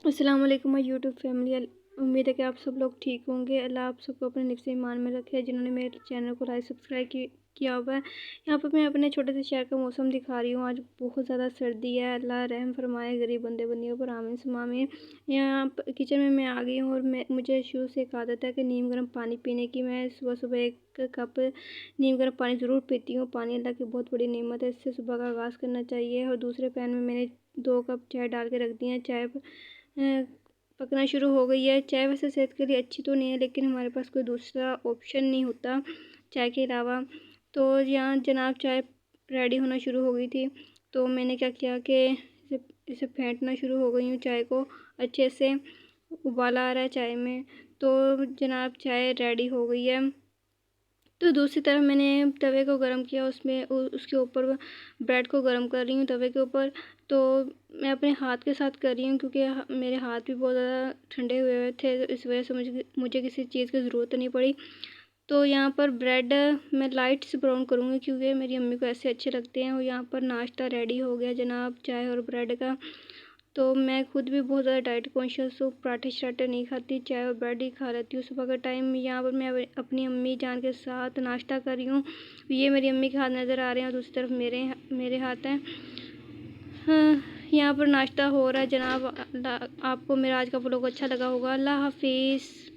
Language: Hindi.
अस्सलाम वालेकुम माय यूट्यूब फैमिली। उम्मीद है कि आप सब लोग ठीक होंगे। अल्लाह आप सबको अपने हिफ्ज़ ईमान में रखे। जिन्होंने मेरे चैनल को लाइक सब्सक्राइब किया हुआ है। यहाँ पर मैं अपने छोटे से शहर का मौसम दिखा रही हूँ। आज बहुत ज़्यादा सर्दी है। अल्लाह रहम फरमाए गरीब बंदे बंदियों पर, आमीन सुम्मा आमीन। यहाँ किचन में मैं आ गई हूँ और मुझे शुरू से एक आदत है कि नीम गर्म पानी पीने की। मैं सुबह सुबह एक कप नीम गर्म पानी ज़रूर पीती हूँ। पानी अल्लाह की बहुत बड़ी नेमत है, इससे सुबह का आगाज़ करना चाहिए। और दूसरे पैन में मैंने 2 कप चाय डाल के रख दी है। चाय पकना शुरू हो गई है। चाय वैसे सेहत के लिए अच्छी तो नहीं है, लेकिन हमारे पास कोई दूसरा ऑप्शन नहीं होता चाय के अलावा। तो यहाँ जनाब चाय रेडी होना शुरू हो गई थी। तो मैंने क्या किया कि इसे फेंटना शुरू हो गई हूँ चाय को अच्छे से। उबाला आ रहा है चाय में। तो जनाब चाय रेडी हो गई है। तो दूसरी तरफ मैंने तवे को गरम किया, उसमें उसके ऊपर ब्रेड को गरम कर रही हूँ तवे के ऊपर। तो मैं अपने हाथ के साथ कर रही हूँ, क्योंकि मेरे हाथ भी बहुत ज़्यादा ठंडे हुए थे, तो इस वजह से मुझे किसी चीज़ की ज़रूरत नहीं पड़ी। तो यहाँ पर ब्रेड मैं लाइट से ब्राउन करूँगी, क्योंकि मेरी अम्मी को ऐसे अच्छे लगते हैं। और यहाँ पर नाश्ता रेडी हो गया जनाब, चाय और ब्रेड का। तो मैं खुद भी बहुत ज़्यादा डाइट कॉन्शियस हूँ, पराठे शराठे नहीं खाती, चाय और ब्रेड ही खा लेती हूँ सुबह का टाइम। यहाँ पर मैं अपनी अम्मी जान के साथ नाश्ता कर रही हूँ। ये मेरी अम्मी के हाथ नज़र आ रहे हैं और दूसरी तरफ मेरे हाथ हैं। हाँ, यहाँ पर नाश्ता हो रहा है जनाब। आपको मेरा आज का व्लॉग अच्छा लगा होगा। अल्लाह हाफिज़।